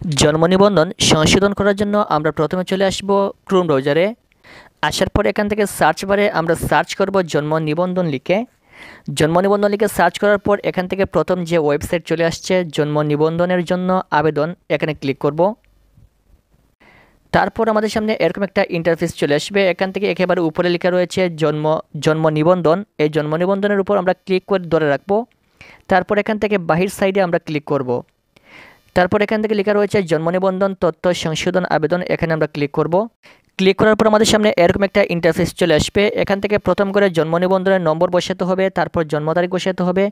জন্ম নিবন্ধন সংশোধন করার জন্য আমরা প্রথমে চলে আসব ক্রোম ব্রাউজারে। আসার পর এখান থেকে সার্চ বারে আমরা সার্চ করব জন্ম নিবন্ধন লিখে। জন্ম নিবন্ধন লিখে সার্চ করার পর এখান থেকে প্রথম যে ওয়েবসাইট চলে আসছে জন্ম নিবন্ধনের জন্য আবেদন, এখানে ক্লিক করব। তারপর আমাদের সামনে এরকম একটা ইন্টারফেস চলে আসবে। এখান থেকে একেবারে উপরে লেখা রয়েছে জন্ম নিবন্ধন। এই জন্ম নিবন্ধনের উপর আমরা ক্লিক করে ধরে রাখবো। তারপর এখান থেকে বাহির সাইডে আমরা ক্লিক করব। তারপর এখান থেকে লেখা রয়েছে জন্ম নিবন্ধন তথ্য সংশোধন আবেদন, এখানে আমরা ক্লিক করব। ক্লিক করার পর আমাদের সামনে এরকম একটা ইন্টারফেস চলে আসবে। এখান থেকে প্রথম করে জন্ম নিবন্ধনের নম্বর বসাতে হবে, তারপর জন্ম তারিখ বসাতে হবে,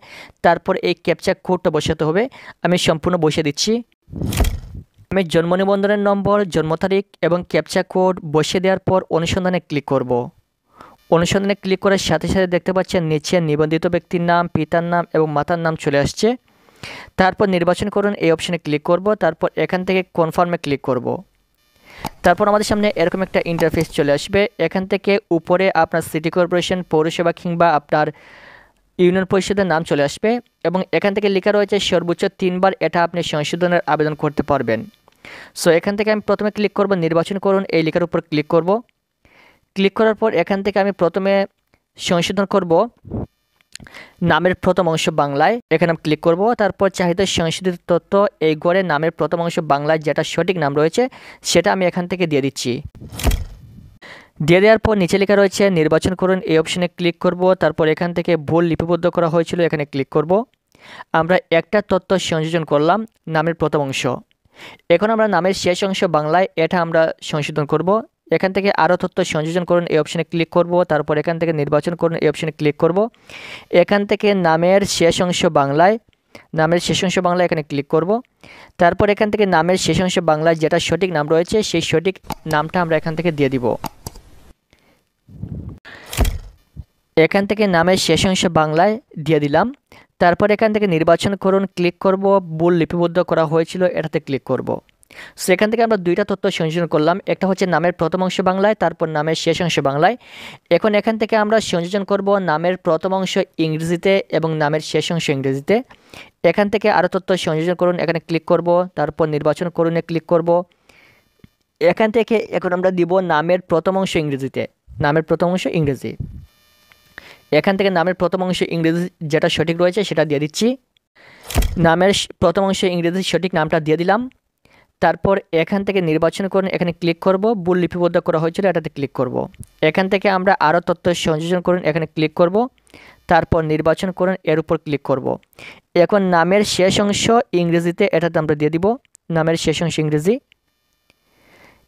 তারপর এই ক্যাপচা কোডটা বসাতে হবে। আমি সম্পূর্ণ বসিয়ে দিচ্ছি। আমি জন্ম নিবন্ধনের নম্বর, জন্ম তারিখ এবং ক্যাপচা কোড বসিয়ে দেওয়ার পর অনুসন্ধানে ক্লিক করব। অনুসন্ধানে ক্লিক করার সাথে সাথে দেখতে পাচ্ছেন নিচে নিবন্ধিত ব্যক্তির নাম, পিতার নাম এবং মাতার নাম চলে আসছে। তারপর নির্বাচন করুন, এই অপশানে ক্লিক করব। তারপর এখান থেকে কনফার্মে ক্লিক করব। তারপর আমাদের সামনে এরকম একটা ইন্টারফেস চলে আসবে। এখান থেকে উপরে আপনার সিটি কর্পোরেশন, পৌরসভা কিংবা আপনার ইউনিয়ন পরিষদের নাম চলে আসবে এবং এখান থেকে লেখা রয়েছে সর্বোচ্চ 3 বার এটা আপনি সংশোধনের আবেদন করতে পারবেন। সো এখান থেকে আমি প্রথমে ক্লিক করব নির্বাচন করুন, এই লেখার উপর ক্লিক করব। ক্লিক করার পর এখান থেকে আমি প্রথমে সংশোধন করব নামের প্রথম অংশ বাংলায়, এখানে আমি ক্লিক করব। তারপর চাহিদা সংশোধিত তথ্য, এই ঘরে নামের প্রথম অংশ বাংলায় যেটা সঠিক নাম রয়েছে সেটা আমি এখান থেকে দিয়ে দিচ্ছি। দিয়ে দেওয়ার পর নিচে লেখা রয়েছে নির্বাচন করুন, এই অপশানে ক্লিক করব। তারপর এখান থেকে ভুল লিপিবদ্ধ করা হয়েছিল, এখানে ক্লিক করব। আমরা একটা তথ্য সংযোজন করলাম, নামের প্রথম অংশ। এখন আমরা নামের শেষ অংশ বাংলায়, এটা আমরা সংশোধন করব। এখান থেকে আরও তথ্য সংযোজন করুন, এই অপশানে ক্লিক করব। তারপর এখান থেকে নির্বাচন করুন, এই অপশানে ক্লিক করব। এখান থেকে নামের শেষ অংশ বাংলায়, নামের শেষ অংশ বাংলায় এখানে ক্লিক করব। তারপর এখান থেকে নামের শেষ অংশ বাংলায় যেটা সঠিক নাম রয়েছে সেই সঠিক নামটা আমরা এখান থেকে দিয়ে দিব। এখান থেকে নামের শেষ অংশ বাংলায় দিয়ে দিলাম। তারপর এখান থেকে নির্বাচন করুন, ক্লিক করব। ভুল লিপিবদ্ধ করা হয়েছিল, এটাতে ক্লিক করব। সো এখান থেকে আমরা দুইটা তথ্য সংযোজন করলাম, একটা হচ্ছে নামের প্রথম অংশ বাংলায়, তারপর নামের শেষ অংশ বাংলায়। এখন এখান থেকে আমরা সংযোজন করব নামের প্রথম অংশ ইংরেজিতে এবং নামের শেষ অংশ ইংরেজিতে। এখান থেকে আরও তথ্য সংযোজন করুন, এখানে ক্লিক করব। তারপর নির্বাচন করুন, ক্লিক করব। এখান থেকে এখন আমরা দিব নামের প্রথম অংশ ইংরেজিতে, নামের প্রথম অংশ ইংরেজি। এখান থেকে নামের প্রথম অংশ ইংরেজি যেটা সঠিক রয়েছে সেটা দিয়ে দিচ্ছি। নামের প্রথম অংশ ইংরেজি সঠিক নামটা দিয়ে দিলাম। তারপর এখান থেকে নির্বাচন করুন, এখানে ক্লিক করব। ভুল লিপিবদ্ধ করা হয়েছিল, এটাতে ক্লিক করব। এখান থেকে আমরা আরও তথ্য সংযোজন করুন, এখানে ক্লিক করব। তারপর নির্বাচন করুন, এর উপর ক্লিক করব। এখন নামের শেষ অংশ ইংরেজিতে, এটাতে আমরা দিয়ে দিব নামের শেষ অংশ ইংরেজি।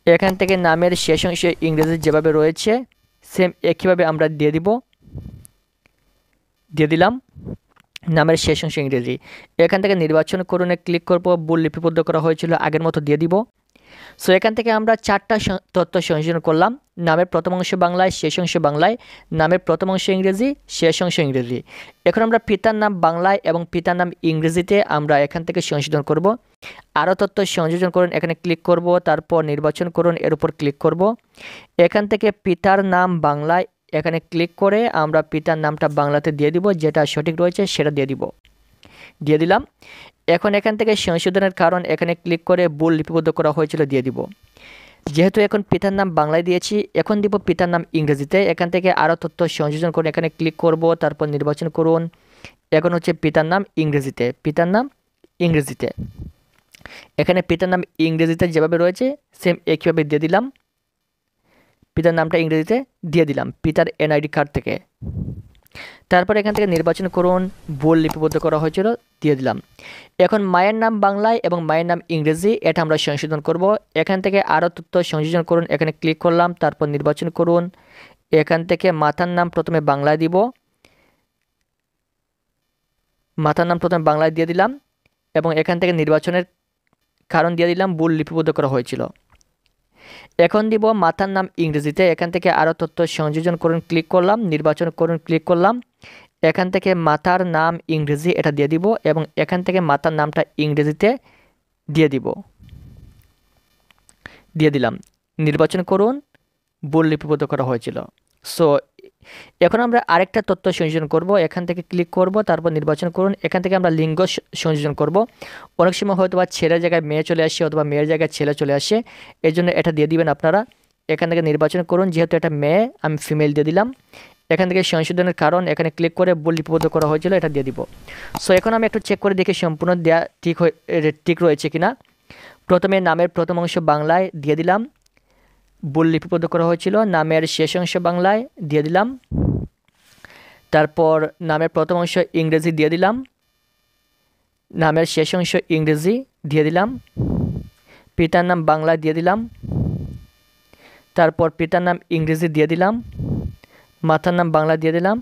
এখান থেকে নামের শেষ অংশ ইংরেজি যেভাবে রয়েছে সেম একইভাবে আমরা দিয়ে দিলাম নামের শেষ অংশ ইংরেজি। এখান থেকে নির্বাচন করুন, ক্লিক করব। ভুল লিপিবদ্ধ করা হয়েছিল, আগের মতো দিয়ে দিব। সো এখান থেকে আমরা 4টা তথ্য সংযোজন করলাম, নামের প্রথম অংশ বাংলায়, শেষ অংশ বাংলায়, নামের প্রথম অংশ ইংরেজি, শেষ অংশ ইংরেজি। এখন আমরা পিতার নাম বাংলায় এবং পিতার নাম ইংরেজিতে আমরা এখান থেকে সংশোধন করব। আরও তথ্য সংযোজন করুন, এখানে ক্লিক করব। তারপর নির্বাচন করুন, এর উপর ক্লিক করব। এখান থেকে পিতার নাম বাংলায়, এখানে ক্লিক করে আমরা পিতার নামটা বাংলাতে দিয়ে দিব, যেটা সঠিক রয়েছে সেটা দিয়ে দিলাম। এখন এখান থেকে সংশোধনের কারণ, এখানে ক্লিক করে ভুল লিপিবদ্ধ করা হয়েছিল দিয়ে দিব। যেহেতু এখন পিতার নাম বাংলায় দিয়েছি, এখন দিব পিতার নাম ইংরেজিতে। এখান থেকে আরও তথ্য সংযোজন করুন, এখানে ক্লিক করব। তারপর নির্বাচন করুন। এখন হচ্ছে পিতার নাম ইংরেজিতে, পিতার নাম ইংরেজিতে। এখানে পিতার নাম ইংরেজিতে যেভাবে রয়েছে সেম একইভাবে দিয়ে দিলাম। পিতার নামটা ইংরেজিতে দিয়ে দিলাম পিতার এনআইডি কার্ড থেকে। তারপর এখান থেকে নির্বাচন করুন, ভুল লিপিবদ্ধ করা হয়েছিল দিয়ে দিলাম। এখন মায়ের নাম বাংলায় এবং মায়ের নাম ইংরেজি, এটা আমরা সংশোধন করব। এখান থেকে আরও তথ্য সংযোজন করুন, এখানে ক্লিক করলাম। তারপর নির্বাচন করুন। এখান থেকে মাতার নাম প্রথমে বাংলায় দিব, মাতার নাম প্রথমে বাংলায় দিয়ে দিলাম এবং এখান থেকে নির্বাচনের কারণ দিয়ে দিলাম ভুল লিপিবদ্ধ করা হয়েছিল। এখন দিব মাতার নাম ইংরেজিতে। এখান থেকে আরও তথ্য সংযোজন করুন, ক্লিক করলাম। নির্বাচন করুন, ক্লিক করলাম। এখান থেকে মাতার নাম ইংরেজি এটা দিয়ে দিব এবং এখান থেকে মাতার নামটা ইংরেজিতে দিয়ে দিলাম। নির্বাচন করুন, ভুল লিপিবদ্ধ করা হয়েছিল। সো এখন আমরা আরেকটা তথ্য সংযোজন করব। এখান থেকে ক্লিক করব, তারপর নির্বাচন করুন। এখান থেকে আমরা লিঙ্গ সংযোজন করব। অনেক সময় হয়তো বা ছেলের জায়গায় মেয়ে চলে আসে অথবা মেয়ের জায়গায় ছেলে চলে আসে, এই জন্য এটা দিয়ে দিবেন আপনারা। এখান থেকে নির্বাচন করুন, যেহেতু এটা মেয়ে আমি ফিমেল দিয়ে দিলাম। এখান থেকে সংশোধনের কারণ এখানে ক্লিক করে ভুল লিপিবদ্ধ করা হয়েছিল, এটা দিয়ে দিব। সো এখন আমি একটু চেক করে দেখি সম্পূর্ণ দেওয়া ঠিক রয়েছে কিনা। প্রথমে নামের প্রথম অংশ বাংলায় দিয়ে দিলাম, ভুল লিপিবদ্ধ করা হয়েছিল। নামের শেষ অংশ বাংলায় দিয়ে দিলাম, তারপর নামের প্রথম অংশ ইংরেজি দিয়ে দিলাম, নামের শেষ অংশ ইংরেজি দিয়ে দিলাম। পিতার নাম বাংলায় দিয়ে দিলাম, তারপর পিতার নাম ইংরেজি দিয়ে দিলাম। মাতার নাম বাংলা দিয়ে দিলাম,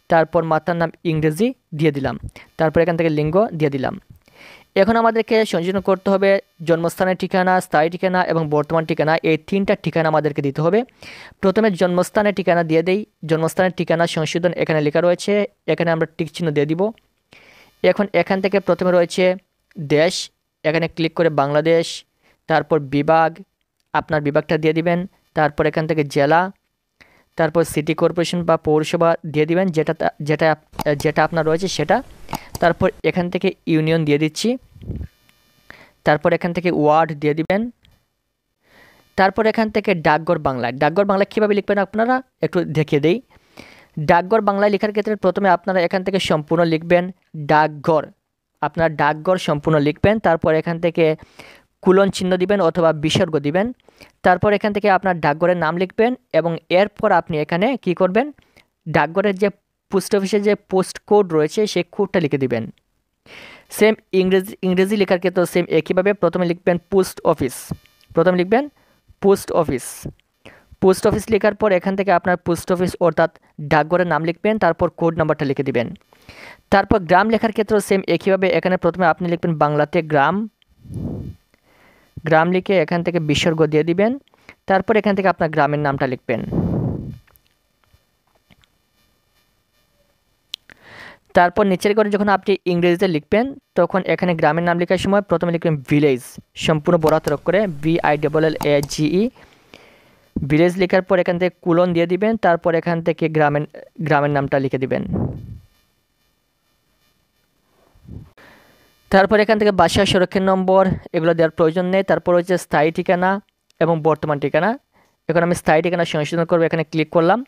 তারপর মাতার নাম ইংরেজি দিয়ে দিলাম। তারপর এখান থেকে লিঙ্গ দিয়ে দিলাম। এখন আমাদেরকে সংযোজন করতে হবে জন্মস্থানের ঠিকানা, স্থায়ী ঠিকানা এবং বর্তমান ঠিকানা। এই তিনটা ঠিকানা আমাদেরকে দিতে হবে। প্রথমে জন্মস্থানের ঠিকানা দিয়ে দেই। জন্মস্থানের ঠিকানা সংশোধন এখানে লেখা রয়েছে, এখানে আমরা টিক চিহ্ন দিয়ে দিব। এখন এখান থেকে প্রথমে রয়েছে দেশ, এখানে ক্লিক করে বাংলাদেশ। তারপর বিভাগ, আপনার বিভাগটা দিয়ে দিবেন। তারপর এখান থেকে জেলা, তারপর সিটি কর্পোরেশন বা পৌরসভা দিয়ে দিবেন, যেটা আপনার রয়েছে সেটা। তারপর এখান থেকে ইউনিয়ন দিয়ে দিচ্ছি। তারপর এখান থেকে ওয়ার্ড দিয়ে দিবেন। তারপর এখান থেকে ডাকঘর বাংলায়। ডাকঘর বাংলায় কীভাবে লিখবেন আপনারা একটু দেখিয়ে দেই। ডাকঘর বাংলায় লেখার ক্ষেত্রে প্রথমে আপনারা এখান থেকে সম্পূর্ণ লিখবেন ডাকঘর। আপনারা ডাকঘর সম্পূর্ণ লিখবেন। তারপর এখান থেকে কুলন চিহ্ন দিবেন অথবা বিসর্গ দিবেন। তারপর এখান থেকে আপনার ডাকঘরের নাম লিখবেন এবং এরপর আপনি এখানে কি করবেন, ডাকঘরের যে পোস্ট অফিসের যে পোস্ট কোড রয়েছে সেই কোডটা লিখে দিবেন। সেম ইংরেজি লেখার ক্ষেত্রে সেম একইভাবে প্রথমে লিখবেন পোস্ট অফিস। প্রথমে লিখবেন পোস্ট অফিস। পোস্ট অফিস লেখার পর এখান থেকে আপনার পোস্ট অফিস অর্থাৎ ডাকঘরের নাম লিখবেন, তারপর কোড নাম্বারটা লিখে দিবেন। তারপর গ্রাম লেখার ক্ষেত্রেও সেম একইভাবে এখানে প্রথমে আপনি লিখবেন বাংলাতে গ্রাম। গ্রাম লিখে এখান থেকে বিসর্গ দিয়ে দিবেন। তারপর এখান থেকে আপনার গ্রামের নামটা লিখবেন। তারপর নিচের ঘরে যখন আপনি ইংরেজিতে লিখবেন তখন এখানে গ্রামের নাম লেখার সময় প্রথমে লিখবেন ভিলেজ, সম্পূর্ণ বড় হাতের অক্ষরে VILLAGE। ভিলেজ লেখার পর এখান থেকে কুলন দিয়ে দিবেন। তারপর এখান থেকে গ্রামের নামটা লিখে দিবেন। তারপর এখান থেকে বাসা, সড়কের নম্বর এগুলো দেওয়ার প্রয়োজন নেই। তারপর হচ্ছে স্থায়ী ঠিকানা এবং বর্তমান ঠিকানা। এখন আমি স্থায়ী ঠিকানা সংশোধন করবো, এখানে ক্লিক করলাম।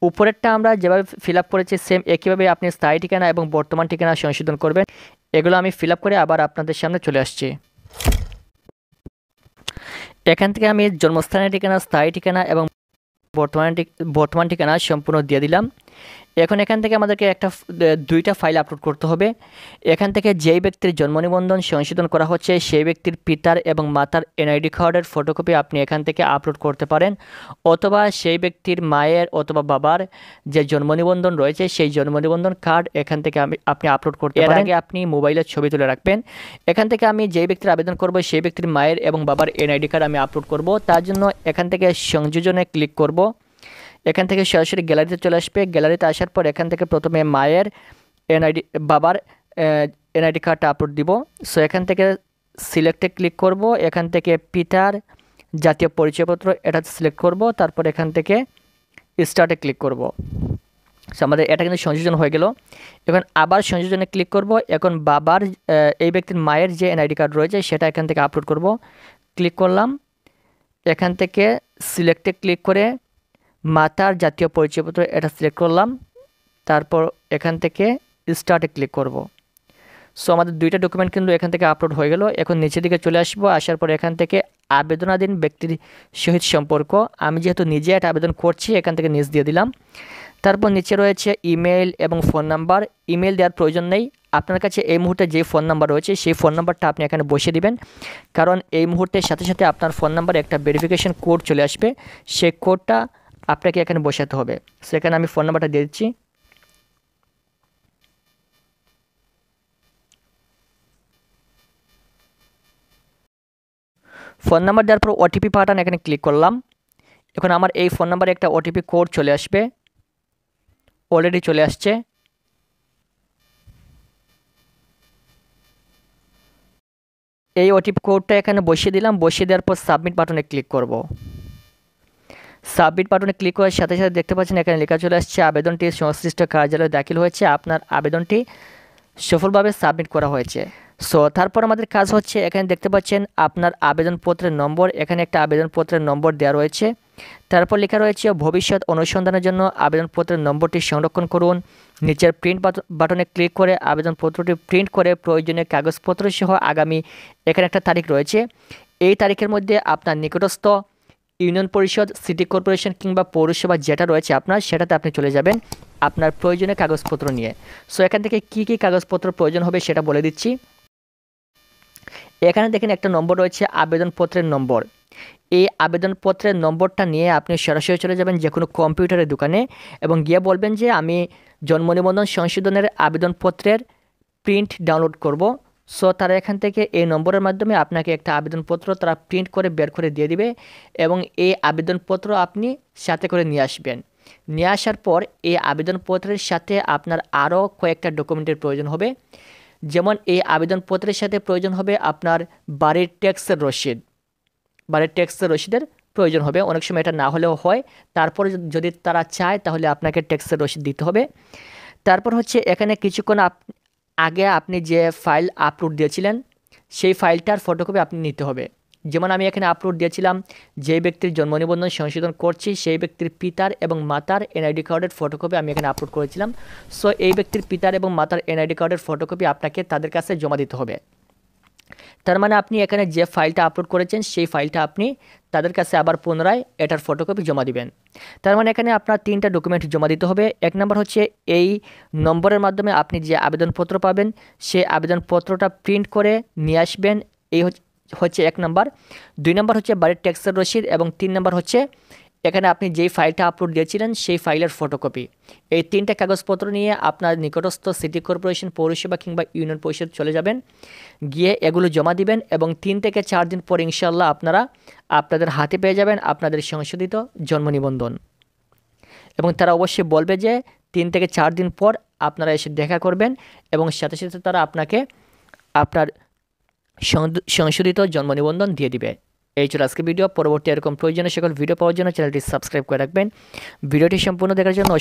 উপরেরটা আমরা যেভাবে ফিল আপ করেছি সেম একইভাবে আপনি স্থায়ী ঠিকানা এবং বর্তমান ঠিকানা সংশোধন করবেন। এগুলো আমি ফিল আপ করে আবার আপনাদের সামনে চলে আসছি। এখান থেকে আমি জন্মস্থানের ঠিকানা, স্থায়ী ঠিকানা এবং বর্তমান ঠিকানা সম্পূর্ণ দিয়ে দিলাম। এখন এখান থেকে আমাদেরকে দুইটা ফাইল আপলোড করতে হবে। এখান থেকে যেই ব্যক্তির জন্ম নিবন্ধন সংশোধন করা হচ্ছে সেই ব্যক্তির পিতার এবং মাতার NID কার্ডের ফটোকপি আপনি এখান থেকে আপলোড করতে পারেন, অথবা সেই ব্যক্তির মায়ের অথবা বাবার যে জন্ম নিবন্ধন রয়েছে সেই জন্ম নিবন্ধন কার্ড এখান থেকে আপনি আপলোড করতে পারেন। এর আগে আপনি মোবাইলের ছবি তুলে রাখবেন। এখান থেকে আমি যেই ব্যক্তির আবেদন করব সেই ব্যক্তির মায়ের এবং বাবার NID কার্ড আমি আপলোড করব। তার জন্য এখান থেকে সংযোজনে ক্লিক করব। এখান থেকে সরাসরি গ্যালারিতে চলে আসবে। গ্যালারিতে আসার পর এখান থেকে প্রথমে মায়ের বাবার NID কার্ডটা আপলোড দিব। সো এখান থেকে সিলেক্টে ক্লিক করব। এখান থেকে পিতার জাতীয় পরিচয়পত্র এটা সিলেক্ট করব। তারপর এখান থেকে স্টার্টে ক্লিক করব। সো আমাদের এটা কিন্তু সংযোজন হয়ে গেল। এখন আবার সংযোজনে ক্লিক করব। এখন বাবার এই ব্যক্তির মায়ের যে NID কার্ড রয়েছে সেটা এখান থেকে আপলোড করব। ক্লিক করলাম। এখান থেকে সিলেক্টে ক্লিক করে মাতার জাতীয় পরিচয়পত্র এটা সিলেক্ট করলাম। তারপর এখান থেকে স্টার্টে ক্লিক করব। সো আমাদের দুইটা ডকুমেন্ট কিন্তু এখান থেকে আপলোড হয়ে গেল। এখন নিচের দিকে চলে আসবো। আসার পর এখান থেকে আবেদনাধীন ব্যক্তির সহিত সম্পর্ক, আমি যেহেতু নিজে এটা আবেদন করছি এখান থেকে নিচ দিয়ে দিলাম। তারপর নিচে রয়েছে ইমেল এবং ফোন নাম্বার। ইমেল দেওয়ার প্রয়োজন নেই। আপনার কাছে এই মুহূর্তে যে ফোন নাম্বার রয়েছে সেই ফোন নাম্বারটা আপনি এখানে বসিয়ে দিবেন, কারণ এই মুহূর্তের সাথে সাথে আপনার ফোন নাম্বারে একটা ভেরিফিকেশন কোড চলে আসবে, সেই কোডটা আপনাকে এখানে বসাতে হবে। সেখানে আমি ফোন নাম্বারটা দিয়ে দিচ্ছি। ফোন নাম্বার দেওয়ার পর OTP পাঠান, এখানে ক্লিক করলাম। এখন আমার এই ফোন নাম্বারে একটা OTP কোড চলে আসবে, অলরেডি চলে আসছে। এই OTP কোডটা এখানে বসিয়ে দিলাম। বসিয়ে দেওয়ার পর সাবমিট বাটনে ক্লিক করব। সাবমিট বাটনে ক্লিক করার সাথে সাথে দেখতে পাচ্ছেন এখানে লেখা চলে আসছে আবেদনটি সংশ্লিষ্ট কার্যালয়ে দাখিল হয়েছে, আপনার আবেদনটি সফলভাবে সাবমিট করা হয়েছে। সো তারপর আমাদের কাজ হচ্ছে এখানে দেখতে পাচ্ছেন আপনার আবেদনপত্রের নম্বর, এখানে একটা আবেদনপত্রের নম্বর দেওয়া রয়েছে। তারপর লেখা রয়েছে ভবিষ্যৎ অনুসন্ধানের জন্য আবেদনপত্রের নম্বরটি সংরক্ষণ করুন। নিচের প্রিন্ট বাটনে ক্লিক করে আবেদনপত্রটি প্রিন্ট করে প্রয়োজনীয় কাগজপত্র সহ আগামী এখানে একটা তারিখ রয়েছে, এই তারিখের মধ্যে আপনার নিকটস্থ ইউনিয়ন পরিষদ, সিটি কর্পোরেশন কিংবা পৌরসভা যেটা রয়েছে আপনার, সেটাতে আপনি চলে যাবেন আপনার প্রয়োজনীয় কাগজপত্র নিয়ে। সো এখান থেকে কী কী কাগজপত্র প্রয়োজন হবে সেটা বলে দিচ্ছি। এখানে দেখেন একটা নম্বর রয়েছে আবেদনপত্রের নম্বর। এই আবেদনপত্রের নম্বরটা নিয়ে আপনি সরাসরি চলে যাবেন যে কোনো কম্পিউটারের দোকানে এবং গিয়ে বলবেন যে আমি জন্ম নিবন্ধন সংশোধনের আবেদনপত্রের প্রিন্ট ডাউনলোড করব। সো তারা এখান থেকে এই নম্বরের মাধ্যমে আপনাকে একটা আবেদনপত্র তারা প্রিন্ট করে বের করে দিয়ে দিবে এবং এই আবেদনপত্র আপনি সাথে করে নিয়ে আসবেন। নিয়ে আসার পর এই আবেদনপত্রের সাথে আপনার আরও কয়েকটা ডকুমেন্টের প্রয়োজন হবে। যেমন এই আবেদনপত্রের সাথে প্রয়োজন হবে আপনার বাড়ির ট্যাক্সের রসিদ, বাড়ির ট্যাক্সের রসিদের প্রয়োজন হবে। অনেক সময় এটা না হলেও হয়, তারপরে যদি তারা চায় তাহলে আপনাকে ট্যাক্সের রসিদ দিতে হবে। তারপর হচ্ছে এখানে কিছুক্ষণ আগে আপনি যে ফাইল আপলোড দিয়েছিলেন সেই ফাইলটার ফটোকপি আপনি নিতে হবে। যেমন আমি এখানে আপলোড দিয়েছিলাম যে ব্যক্তির জন্ম নিবন্ধন সংশোধন করছি সেই ব্যক্তির পিতার এবং মাতার এনআইডি কার্ডের ফটোকপি আমি এখানে আপলোড করেছিলাম। সো এই ব্যক্তির পিতার এবং মাতার এনআইডি কার্ডের ফটোকপি আপনাকে তাদের কাছে জমা দিতে হবে। তার মানে আপনি এখানে যে ফাইলটা আপলোড করেছেন সেই ফাইলটা আপনি তাদের কাছে আবার পুনরায় এটার ফটোকপি জমা দিবেন। তার মানে এখানে আপনার 3টা ডকুমেন্ট জমা দিতে হবে। এক নম্বর হচ্ছে এই নম্বরের মাধ্যমে আপনি যে আবেদনপত্র পাবেন সেই আবেদনপত্রটা প্রিন্ট করে নিয়ে আসবেন, এই হচ্ছে 1 নম্বর। 2 নম্বর হচ্ছে বাড়ির ট্যাক্সের রসিদ এবং 3 নম্বর হচ্ছে এখানে আপনি যেই ফাইলটা আপলোড দিয়েছিলেন সেই ফাইলের ফটোকপি। এই 3টা কাগজপত্র নিয়ে আপনার নিকটস্থ সিটি কর্পোরেশন, পৌরসভা কিংবা ইউনিয়ন পরিষদ চলে যাবেন, গিয়ে এগুলো জমা দিবেন এবং 3 থেকে 4 দিন পর ইনশাআল্লাহ আপনারা আপনাদের হাতে পেয়ে যাবেন আপনাদের সংশোধিত জন্ম নিবন্ধন। এবং তারা অবশ্যই বলবে যে 3 থেকে 4 দিন পর আপনারা এসে দেখা করবেন এবং সাথে সাথে তারা আপনাকে আপনার সংশোধিত জন্ম নিবন্ধন দিয়ে দিবে। এই ছিল আজকের ভিডিও। পরবর্তী এরকম প্রয়োজনীয় সকল ভিডিও পাওয়ার জন্য চ্যানেলটি সাবস্ক্রাইব করে রাখবেন। ভিডিওটি সম্পূর্ণ দেখার জন্য